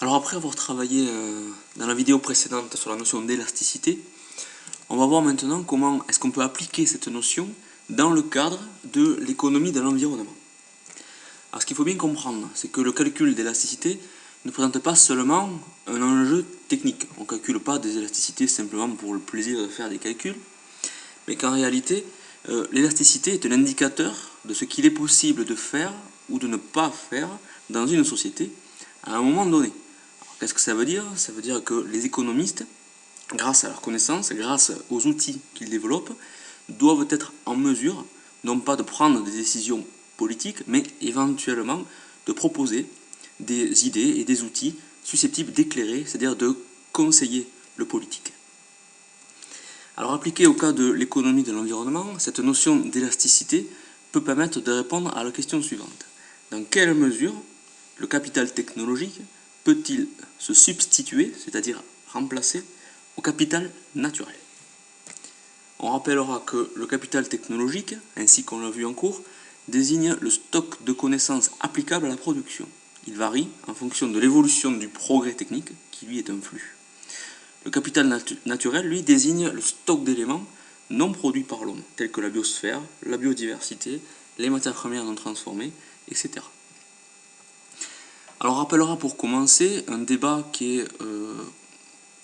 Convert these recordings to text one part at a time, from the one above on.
Alors après avoir travaillé dans la vidéo précédente sur la notion d'élasticité, on va voir maintenant comment est-ce qu'on peut appliquer cette notion dans le cadre de l'économie de l'environnement. Alors ce qu'il faut bien comprendre, c'est que le calcul d'élasticité ne présente pas seulement un enjeu technique. On ne calcule pas des élasticités simplement pour le plaisir de faire des calculs, mais qu'en réalité, l'élasticité est un indicateur de ce qu'il est possible de faire ou de ne pas faire dans une société à un moment donné. Qu'est-ce que ça veut dire? Ça veut dire que les économistes, grâce à leurs connaissances, grâce aux outils qu'ils développent, doivent être en mesure, non pas de prendre des décisions politiques, mais éventuellement de proposer des idées et des outils susceptibles d'éclairer, c'est-à-dire de conseiller le politique. Alors appliquée au cas de l'économie de l'environnement, cette notion d'élasticité peut permettre de répondre à la question suivante. Dans quelle mesure le capital technologique peut-il se substituer, c'est-à-dire remplacer, au capital naturel? On rappellera que le capital technologique, ainsi qu'on l'a vu en cours, désigne le stock de connaissances applicables à la production. Il varie en fonction de l'évolution du progrès technique, qui lui est un flux. Le capital naturel, lui, désigne le stock d'éléments non produits par l'homme, tels que la biosphère, la biodiversité, les matières premières non transformées, etc. Alors on rappellera pour commencer un débat qui est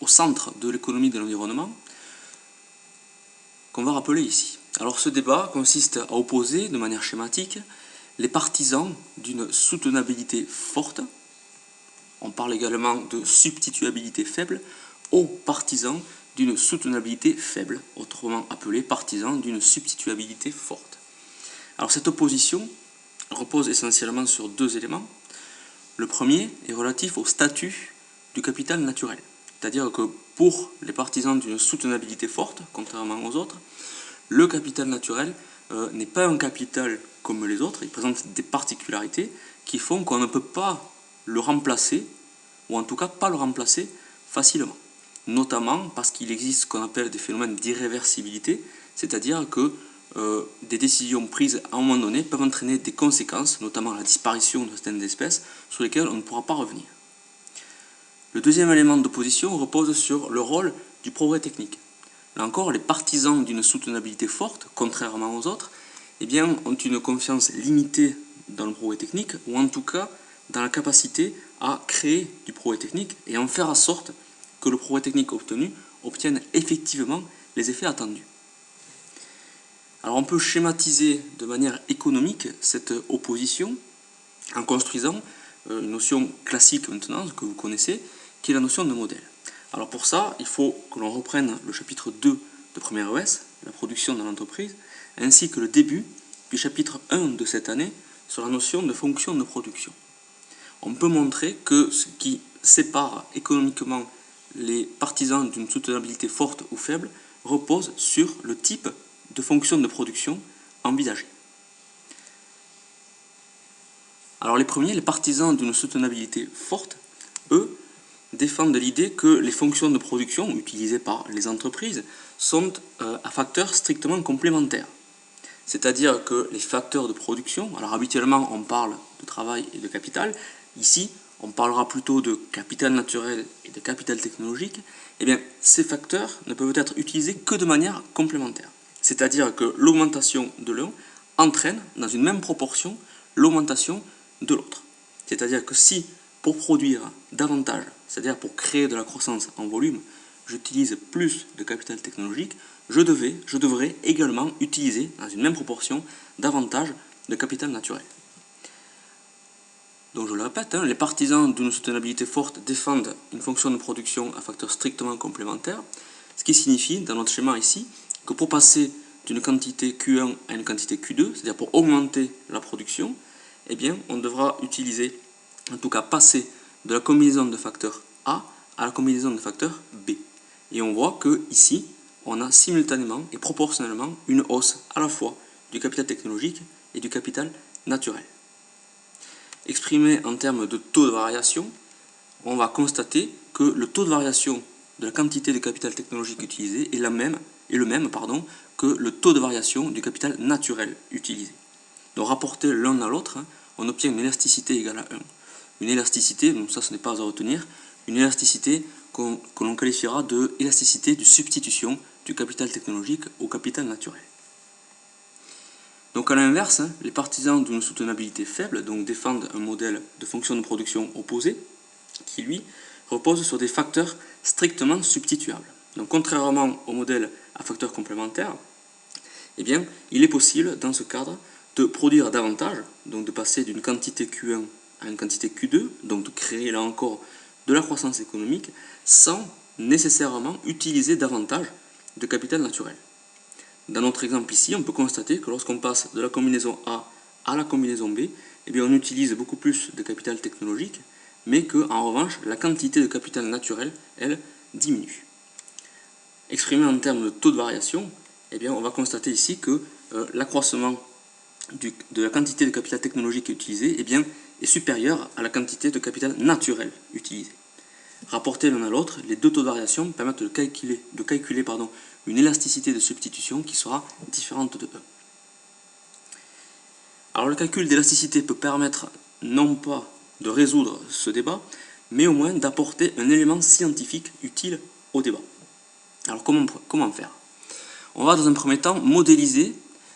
au centre de l'économie de l'environnement, qu'on va rappeler ici. Alors ce débat consiste à opposer de manière schématique les partisans d'une soutenabilité forte, on parle également de substituabilité faible, aux partisans d'une soutenabilité faible, autrement appelés partisans d'une substituabilité forte. Alors cette opposition repose essentiellement sur deux éléments. Le premier est relatif au statut du capital naturel, c'est-à-dire que pour les partisans d'une soutenabilité forte, contrairement aux autres, le capital naturel n'est pas un capital comme les autres, il présente des particularités qui font qu'on ne peut pas le remplacer, ou en tout cas pas le remplacer facilement. Notamment parce qu'il existe ce qu'on appelle des phénomènes d'irréversibilité, c'est-à-dire que des décisions prises à un moment donné peuvent entraîner des conséquences, notamment la disparition de certaines espèces, sur lesquelles on ne pourra pas revenir. Le deuxième élément d'opposition repose sur le rôle du progrès technique. Là encore, les partisans d'une soutenabilité forte, contrairement aux autres, ont une confiance limitée dans le progrès technique, ou en tout cas dans la capacité à créer du progrès technique et en faire en sorte que le progrès technique obtenu obtienne effectivement les effets attendus. Alors on peut schématiser de manière économique cette opposition en construisant une notion classique maintenant, que vous connaissez, qui est la notion de modèle. Alors pour ça, il faut que l'on reprenne le chapitre 2 de première ES, la production dans l'entreprise, ainsi que le début du chapitre 1 de cette année sur la notion de fonction de production. On peut montrer que ce qui sépare économiquement les partisans d'une soutenabilité forte ou faible repose sur le type de fonction de production envisagée. Alors les premiers, les partisans d'une soutenabilité forte, eux, défendent l'idée que les fonctions de production utilisées par les entreprises sont à facteurs strictement complémentaires. C'est-à-dire que les facteurs de production, alors habituellement on parle de travail et de capital, ici on parlera plutôt de capital naturel et de capital technologique, ces facteurs ne peuvent être utilisés que de manière complémentaire. C'est-à-dire que l'augmentation de l'un entraîne dans une même proportion l'augmentation de l'autre. C'est-à-dire que si pour produire davantage, c'est-à-dire pour créer de la croissance en volume, j'utilise plus de capital technologique, je devrais également utiliser dans une même proportion davantage de capital naturel. Donc je le répète, les partisans d'une soutenabilité forte défendent une fonction de production à facteurs strictement complémentaires, ce qui signifie dans notre schéma ici que pour passer d'une quantité Q1 à une quantité Q2, c'est-à-dire pour augmenter la production, on devra utiliser, en tout cas passer de la combinaison de facteurs A à la combinaison de facteurs B. Et on voit que ici, on a simultanément et proportionnellement une hausse à la fois du capital technologique et du capital naturel. Exprimé en termes de taux de variation, on va constater que le taux de variation de la quantité de capital technologique utilisé est le même que le taux de variation du capital naturel utilisé. Donc rapporté l'un à l'autre, on obtient une élasticité égale à 1. une élasticité, donc ça ce n'est pas à retenir, une élasticité que l'on qualifiera de élasticité de substitution du capital technologique au capital naturel. Donc à l'inverse, les partisans d'une soutenabilité faible donc défendent un modèle de fonction de production opposé qui lui repose sur des facteurs strictement substituables. Donc contrairement au modèle à facteurs complémentaires, eh bien, il est possible dans ce cadre de produire davantage, donc de passer d'une quantité Q1 à une quantité Q2, donc de créer là encore de la croissance économique sans nécessairement utiliser davantage de capital naturel. Dans notre exemple ici, on peut constater que lorsqu'on passe de la combinaison A à la combinaison B, eh bien on utilise beaucoup plus de capital technologique, mais qu'en revanche, la quantité de capital naturel, elle, diminue. Exprimé en termes de taux de variation, eh bien on va constater ici que l'accroissement de la quantité de capital technologique utilisé eh bien, est supérieur à la quantité de capital naturel utilisé. Rapportés l'un à l'autre, les deux taux de variation permettent de calculer une élasticité de substitution qui sera différente de E. Alors le calcul d'élasticité peut permettre non pas de résoudre ce débat, mais au moins d'apporter un élément scientifique utile au débat. Alors comment faire? On va dans un premier temps modéliser,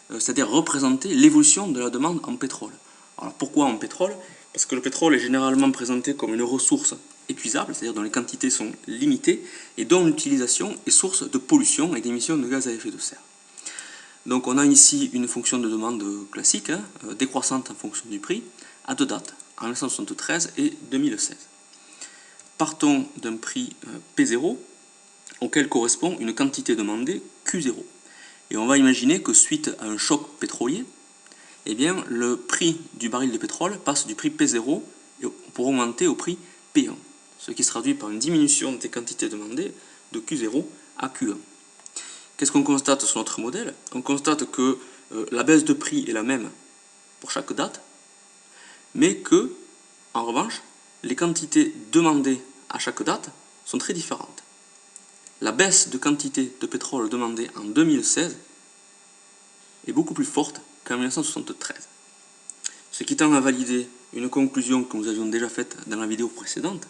c'est-à-dire représenter l'évolution de la demande en pétrole. Alors pourquoi en pétrole? Parce que le pétrole est généralement présenté comme une ressource épuisable, c'est-à-dire dont les quantités sont limitées et dont l'utilisation est source de pollution et d'émissions de gaz à effet de serre. Donc on a ici une fonction de demande classique, décroissante en fonction du prix, à deux dates, en 1973 et 2016. Partons d'un prix P0 auquel correspond une quantité demandée Q0. Et on va imaginer que suite à un choc pétrolier, eh bien, le prix du baril de pétrole passe du prix P0 pour augmenter au prix P1, ce qui se traduit par une diminution des quantités demandées de Q0 à Q1. Qu'est-ce qu'on constate sur notre modèle? On constate que la baisse de prix est la même pour chaque date, mais que, en revanche, les quantités demandées à chaque date sont très différentes. La baisse de quantité de pétrole demandée en 2016 est beaucoup plus forte qu'en 1973. Ce qui tend à valider une conclusion que nous avions déjà faite dans la vidéo précédente,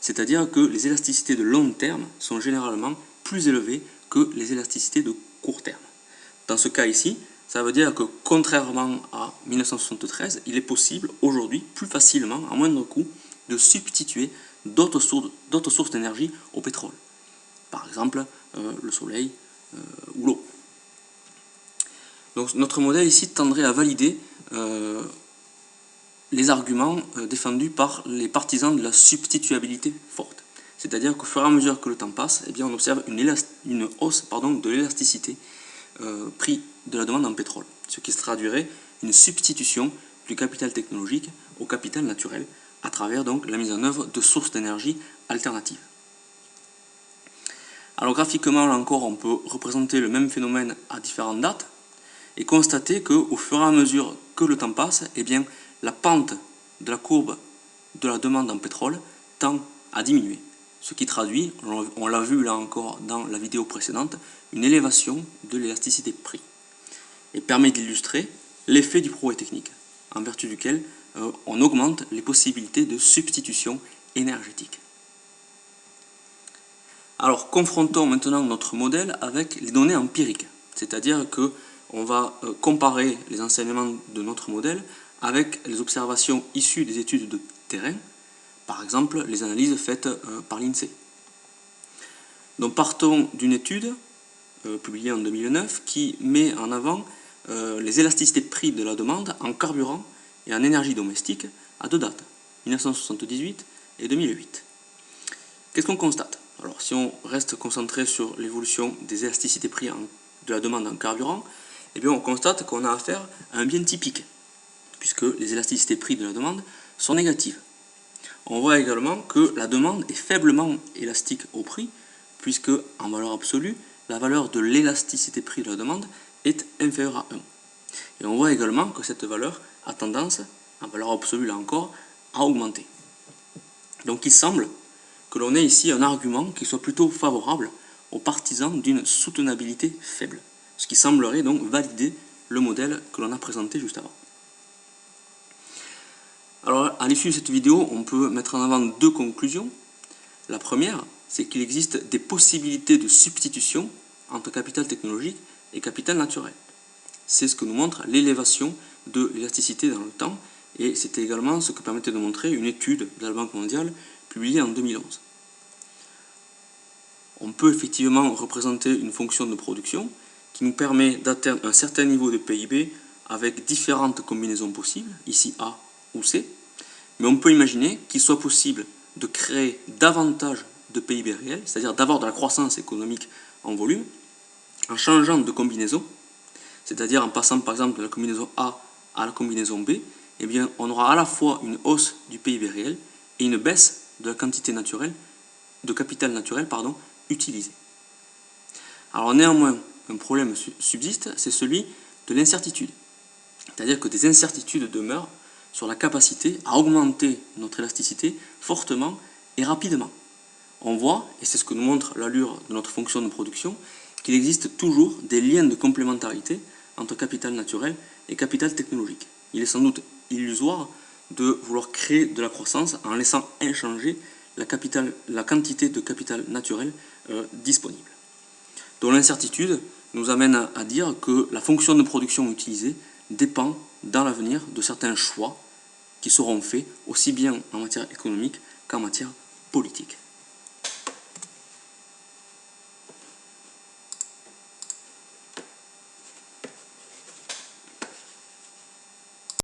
c'est-à-dire que les élasticités de long terme sont généralement plus élevées que les élasticités de court terme. Dans ce cas ici, ça veut dire que contrairement à 1973, il est possible aujourd'hui plus facilement, à moindre coût, de substituer d'autres sources d'énergie au pétrole. Par exemple, le soleil ou l'eau. Donc notre modèle ici tendrait à valider les arguments défendus par les partisans de la substituabilité forte. C'est-à-dire qu'au fur et à mesure que le temps passe, eh bien, on observe une hausse de l'élasticité prix de la demande en pétrole, ce qui se traduirait une substitution du capital technologique au capital naturel à travers donc la mise en œuvre de sources d'énergie alternatives. Alors graphiquement, là encore, on peut représenter le même phénomène à différentes dates et constater qu'au fur et à mesure que le temps passe, eh bien, la pente de la courbe de la demande en pétrole tend à diminuer. Ce qui traduit, on l'a vu là encore dans la vidéo précédente, une élévation de l'élasticité prix. Et permet d'illustrer l'effet du progrès technique, en vertu duquel on augmente les possibilités de substitution énergétique. Alors confrontons maintenant notre modèle avec les données empiriques, c'est-à-dire qu'on va comparer les enseignements de notre modèle avec les observations issues des études de terrain, par exemple les analyses faites par l'INSEE. Donc partons d'une étude publiée en 2009 qui met en avant les élasticités de prix de la demande en carburant et en énergie domestique à deux dates, 1978 et 2008. Qu'est-ce qu'on constate? Alors si on reste concentré sur l'évolution des élasticités prix de la demande en carburant, eh bien on constate qu'on a affaire à un bien typique, puisque les élasticités prix de la demande sont négatives. On voit également que la demande est faiblement élastique au prix, puisque en valeur absolue, la valeur de l'élasticité prix de la demande est inférieure à 1. Et on voit également que cette valeur a tendance, en valeur absolue là encore, à augmenter. Donc il semble que l'on ait ici un argument qui soit plutôt favorable aux partisans d'une soutenabilité faible, ce qui semblerait donc valider le modèle que l'on a présenté juste avant. Alors à l'issue de cette vidéo, on peut mettre en avant deux conclusions. La première, c'est qu'il existe des possibilités de substitution entre capital technologique et capital naturel. C'est ce que nous montre l'élévation de l'élasticité dans le temps, et c'était également ce que permettait de montrer une étude de la Banque mondiale publiée en 2011. On peut effectivement représenter une fonction de production qui nous permet d'atteindre un certain niveau de PIB avec différentes combinaisons possibles, ici A ou C, mais on peut imaginer qu'il soit possible de créer davantage de PIB réel, c'est-à-dire d'avoir de la croissance économique en volume, en changeant de combinaison, c'est-à-dire en passant par exemple de la combinaison A à la combinaison B, eh bien, on aura à la fois une hausse du PIB réel et une baisse de la quantité naturelle, de capital naturel utilisé. Alors néanmoins, un problème subsiste, c'est celui de l'incertitude. C'est-à-dire que des incertitudes demeurent sur la capacité à augmenter notre élasticité fortement et rapidement. On voit, et c'est ce que nous montre l'allure de notre fonction de production, qu'il existe toujours des liens de complémentarité entre capital naturel et capital technologique. Il est sans doute illusoire de vouloir créer de la croissance en laissant inchangée la quantité de capital naturel disponible. Donc l'incertitude nous amène à dire que la fonction de production utilisée dépend dans l'avenir de certains choix qui seront faits aussi bien en matière économique qu'en matière politique.